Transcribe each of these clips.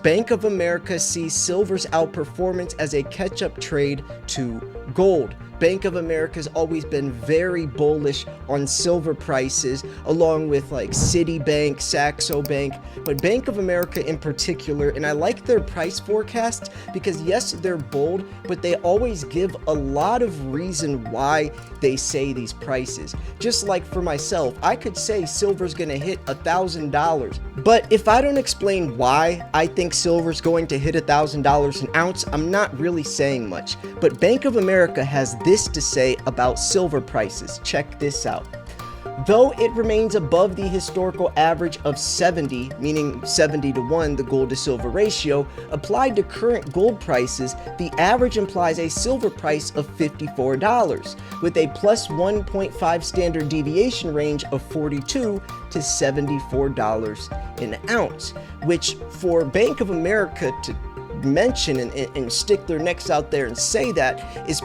Bank of America sees silver's outperformance as a catch-up trade to gold. Bank of America has always been very bullish on silver prices, along with like Citibank, Saxo Bank, but Bank of America in particular. And I like their price forecasts because yes, they're bold, but they always give a lot of reason why they say these prices. Just like for myself, I could say silver's gonna hit $1,000, but if I don't explain why I think silver's going to hit $1,000 an ounce, I'm not really saying much. But Bank of America has this to say about silver prices. Check this out. Though it remains above the historical average of 70, meaning 70 to 1, the gold to silver ratio, applied to current gold prices, the average implies a silver price of $54, with a plus 1.5 standard deviation range of $42 to $74 an ounce, which for Bank of America to mention and stick their necks out there and say that is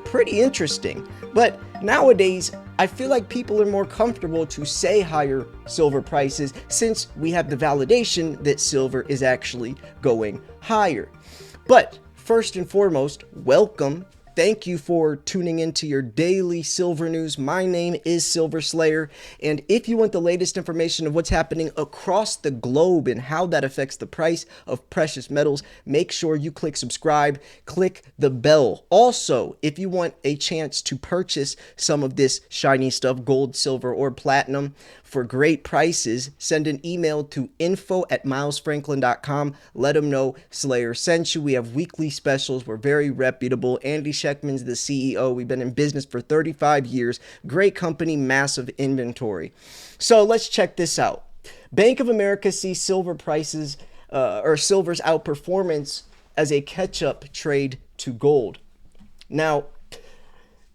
pretty interesting. But nowadays, I feel like people are more comfortable to say higher silver prices since we have the validation that silver is actually going higher. But first and foremost, welcome. Thank you for tuning into your daily silver news. My name is Silver Slayer, and if you want the latest information of what's happening across the globe and how that affects the price of precious metals, make sure you click subscribe, click the bell. Also, if you want a chance to purchase some of this shiny stuff, gold, silver, or platinum, for great prices, send an email to info@milesfranklin.com. Let them know Slayer sent you. We have weekly specials. We're very reputable. Andy Scheckman's the CEO. We've been in business for 35 years. Great company, massive inventory. So let's check this out. Bank of America sees silver prices or silver's outperformance as a catch-up trade to gold. Now,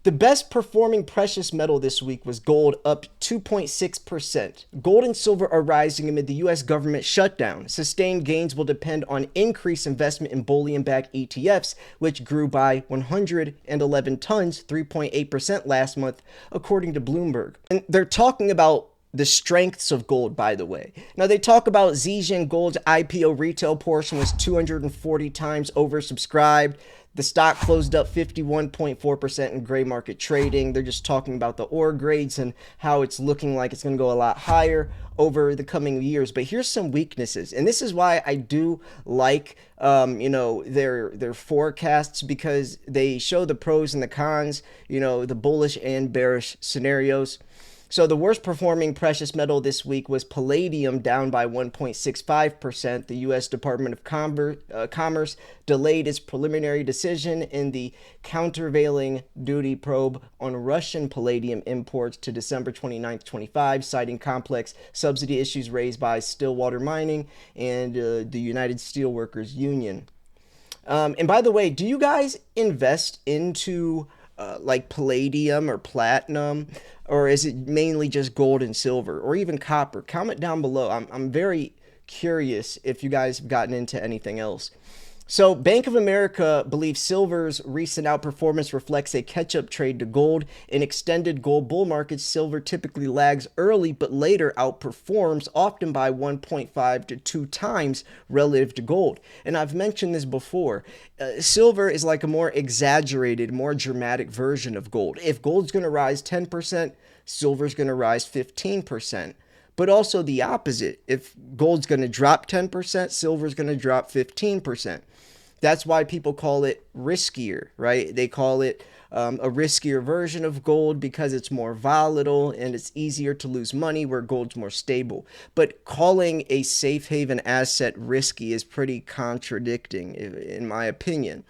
the best performing precious metal this week was gold, up 2.6%. Gold and silver are rising amid the U.S. government shutdown. Sustained gains will depend on increased investment in bullion-backed ETFs, which grew by 111 tons, 3.8% last month, according to Bloomberg. And they're talking about the strengths of gold, by the way. Now, they talk about Zijin Gold's IPO retail portion was 240 times oversubscribed. The stock closed up 51.4% in gray market trading. They're just talking about the ore grades and how it's looking like it's going to go a lot higher over the coming years. But here's some weaknesses. And this is why I do like, their forecasts, because they show the pros and the cons, the bullish and bearish scenarios. So the worst performing precious metal this week was palladium, down by 1.65%. The U.S. Department of Commerce delayed its preliminary decision in the countervailing duty probe on Russian palladium imports to December 29, 2025, citing complex subsidy issues raised by Stillwater Mining and the United Steelworkers Union. And by the way, do you guys invest into like palladium or platinum, or is it mainly just gold and silver, or even copper? Comment down below. I'm very curious if you guys have gotten into anything else. So Bank of America believes silver's recent outperformance reflects a catch-up trade to gold. In extended gold bull markets, silver typically lags early but later outperforms, often by 1.5 to 2 times relative to gold. And I've mentioned this before. Silver is like a more exaggerated, more dramatic version of gold. If gold's going to rise 10%, silver's going to rise 15%. But also the opposite. If gold's going to drop 10%, silver's going to drop 15%. That's why people call it riskier, right? They call it a riskier version of gold because it's more volatile and it's easier to lose money, where gold's more stable. But calling a safe haven asset risky is pretty contradicting, in my opinion.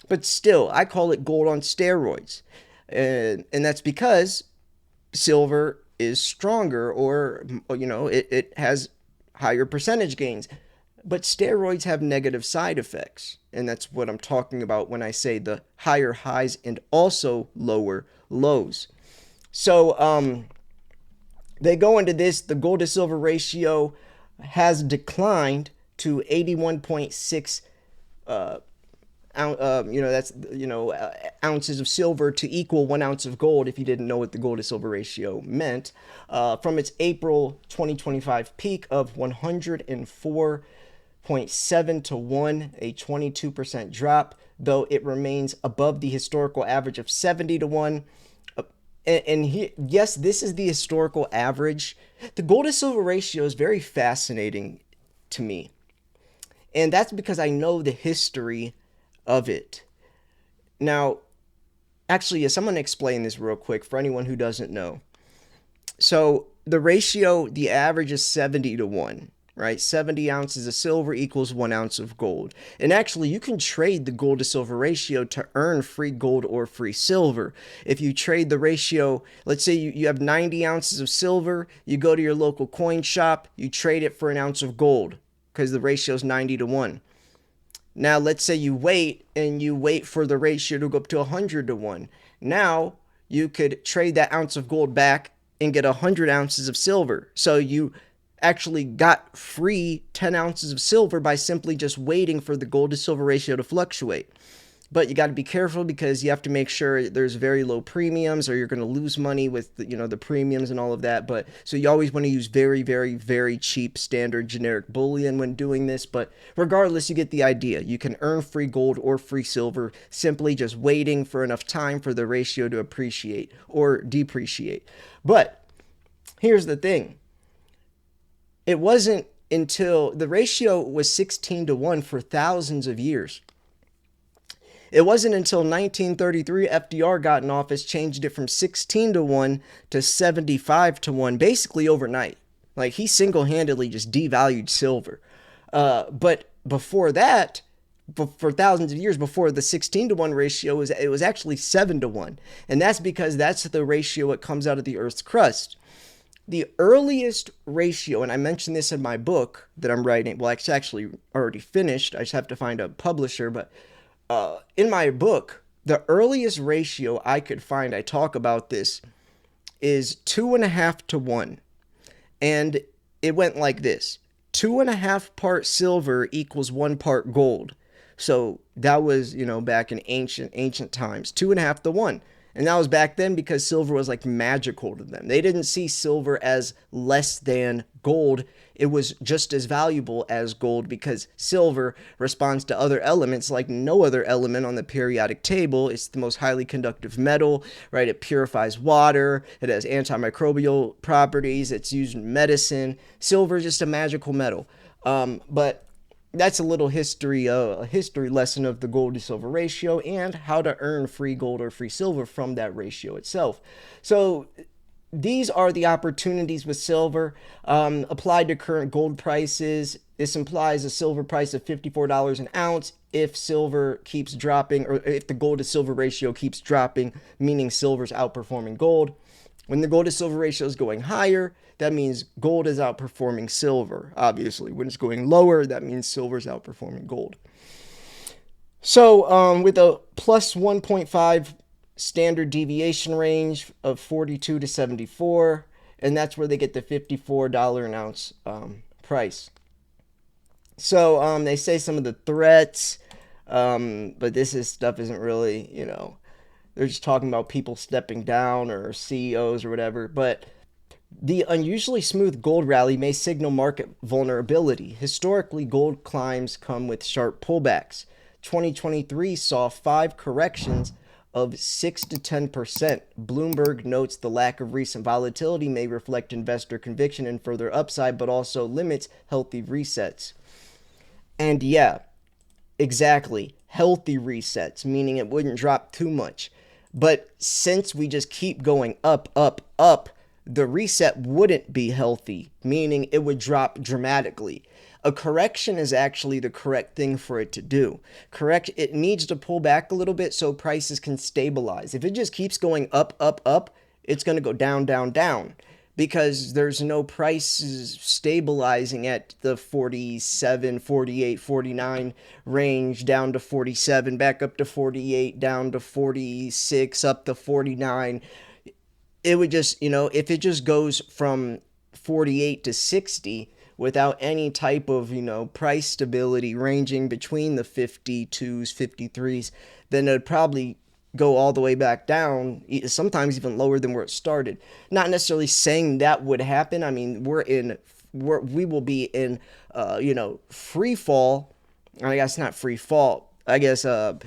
But still, I call it gold on steroids. And that's because silver is stronger, or it has higher percentage gains, but steroids have negative side effects, and that's what I'm talking about when I say the higher highs and also lower lows. So they go into this. The gold to silver ratio has declined to 81.6 ounces of silver to equal 1 ounce of gold, if you didn't know what the gold to silver ratio meant, from its April 2025 peak of 104 0.7 to 1, a 22% drop, though it remains above the historical average of 70 to 1. Yes, this is the historical average. The gold to silver ratio is very fascinating to me. And that's because I know the history of it. Now, actually, yes, I'm going to explain this real quick for anyone who doesn't know. So, the ratio, the average is 70 to 1, right? 70 ounces of silver equals 1 ounce of gold. And actually, you can trade the gold to silver ratio to earn free gold or free silver. If you trade the ratio, let's say you have 90 ounces of silver, you go to your local coin shop, you trade it for an ounce of gold because the ratio is 90 to 1. Now, let's say you wait for the ratio to go up to 100 to 1. Now, you could trade that ounce of gold back and get 100 ounces of silver. So you actually got free 10 ounces of silver by simply just waiting for the gold to silver ratio to fluctuate. But you got to be careful because you have to make sure there's very low premiums or you're going to lose money with the premiums and all of that. But so you always want to use very, very, very cheap standard generic bullion when doing this. But regardless, you get the idea. You can earn free gold or free silver simply just waiting for enough time for the ratio to appreciate or depreciate. But here's the thing. It wasn't until the ratio was 16 to 1 for thousands of years. It wasn't until 1933 FDR got in office, changed it from 16 to 1 to 75 to 1, basically overnight. Like, he single-handedly just devalued silver. But before that, for thousands of years before the 16 to 1 ratio, it was actually 7 to 1. And that's because that's the ratio that comes out of the Earth's crust. The earliest ratio, and I mentioned this in my book that I'm writing, well, it's actually already finished. I just have to find a publisher, but in my book, the earliest ratio I could find, I talk about this, is 2.5 to 1. And it went like this. 2.5 part silver equals 1 part gold. So that was, back in ancient times, 2.5 to 1. And that was back then because silver was like magical to them. They didn't see silver as less than gold. It was just as valuable as gold because silver responds to other elements like no other element on the periodic table. It's the most highly conductive metal, right? It purifies water. It has antimicrobial properties. It's used in medicine. Silver is just a magical metal. But that's a little history lesson of the gold to silver ratio and how to earn free gold or free silver from that ratio itself. So these are the opportunities with silver applied to current gold prices. This implies a silver price of $54 an ounce if silver keeps dropping, or if the gold to silver ratio keeps dropping, meaning silver's outperforming gold. When the gold to silver ratio is going higher, that means gold is outperforming silver, obviously. When it's going lower, that means silver is outperforming gold. So with a plus 1.5 standard deviation range of 42 to 74, and that's where they get the $54 an ounce price. So they say some of the threats, but stuff isn't really, they're just talking about people stepping down or CEOs or whatever. But the unusually smooth gold rally may signal market vulnerability. Historically, gold climbs come with sharp pullbacks. 2023 saw 5 corrections of 6 to 10%. Bloomberg notes the lack of recent volatility may reflect investor conviction in further upside, but also limits healthy resets. And yeah, exactly. Healthy resets, meaning it wouldn't drop too much. But since we just keep going up, up, up, the reset wouldn't be healthy, meaning it would drop dramatically. A correction is actually the correct thing for it to do. It needs to pull back a little bit so prices can stabilize. If it just keeps going up, up, up, it's going to go down, down, down. Because there's no prices stabilizing at the 47, 48, 49 range, down to 47, back up to 48, down to 46, up to 49. It would just, if it just goes from 48 to 60 without any type of, price stability ranging between the 52s, 53s, then it would probably go all the way back down, sometimes even lower than where it started. Not necessarily saying that would happen. I mean, we will be in, free fall. I guess not free fall. I guess the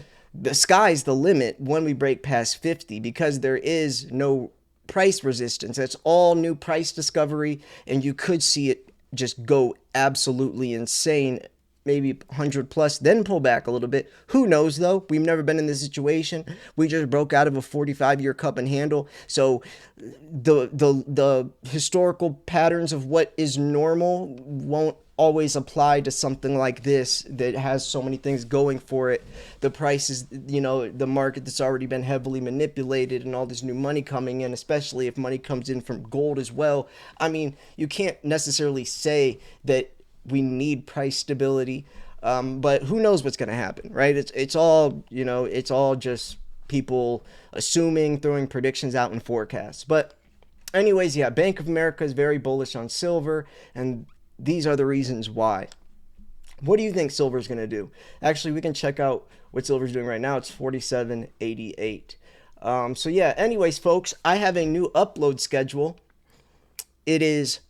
sky's the limit when we break past 50 because there is no price resistance. It's all new price discovery, and you could see it just go absolutely insane, maybe 100 plus, then pull back a little bit. Who knows though? We've never been in this situation. We just broke out of a 45-year cup and handle. So the historical patterns of what is normal won't always apply to something like this that has so many things going for it. The prices, the market that's already been heavily manipulated and all this new money coming in, especially if money comes in from gold as well. I mean, you can't necessarily say that we need price stability, but who knows what's going to happen, right? It's all, it's all just people assuming, throwing predictions out in forecasts. But anyways, yeah, Bank of America is very bullish on silver, and these are the reasons why. What do you think silver is going to do? Actually, we can check out what silver's doing right now. It's 47.88. So yeah, anyways, folks, I have a new upload schedule. It is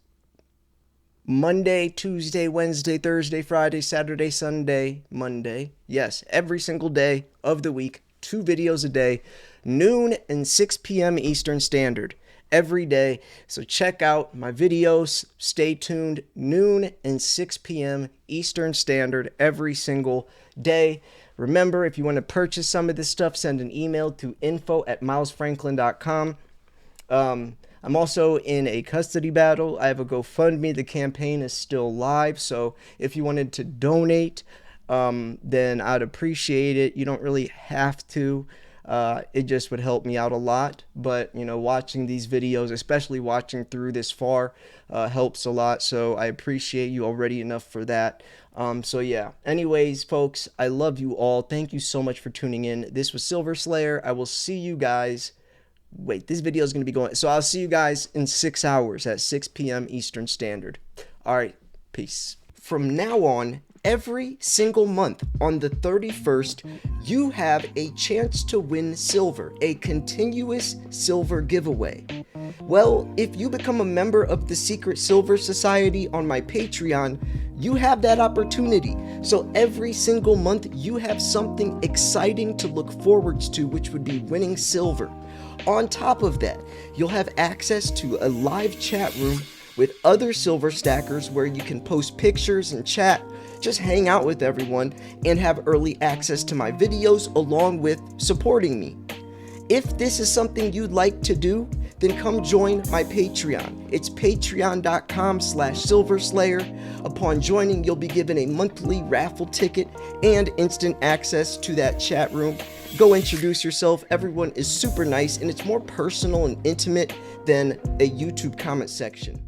Monday, Tuesday, Wednesday, Thursday, Friday, Saturday, Sunday, Monday. Yes, every single day of the week, 2 videos a day, noon and 6 p.m. Eastern Standard. Every day. So check out my videos. Stay tuned. Noon and 6 p.m. Eastern Standard every single day. Remember, if you want to purchase some of this stuff, send an email to info@milesfranklin.com. I'm also in a custody battle. I have a GoFundMe. The campaign is still live. So if you wanted to donate, then I'd appreciate it. You don't really have to. It just would help me out a lot. But, watching these videos, especially watching through this far, helps a lot. So I appreciate you already enough for that. So yeah, anyways, folks, I love you all. Thank you so much for tuning in. This was Silver Slayer. I will see you guys. Wait, this video is going to be going. So I'll see you guys in 6 hours at 6 p.m. Eastern Standard. All right, peace. From now on, every single month on the 31st, you have a chance to win silver, a continuous silver giveaway. Well, if you become a member of the Secret Silver Society on my Patreon, you have that opportunity. So every single month, you have something exciting to look forward to, which would be winning silver. On top of that, you'll have access to a live chat room with other silver stackers where you can post pictures and chat, just hang out with everyone, and have early access to my videos along with supporting me. If this is something you'd like to do, then come join my Patreon. It's patreon.com/silverslayer. Upon joining, you'll be given a monthly raffle ticket and instant access to that chat room. Go introduce yourself. Everyone is super nice, and it's more personal and intimate than a YouTube comment section.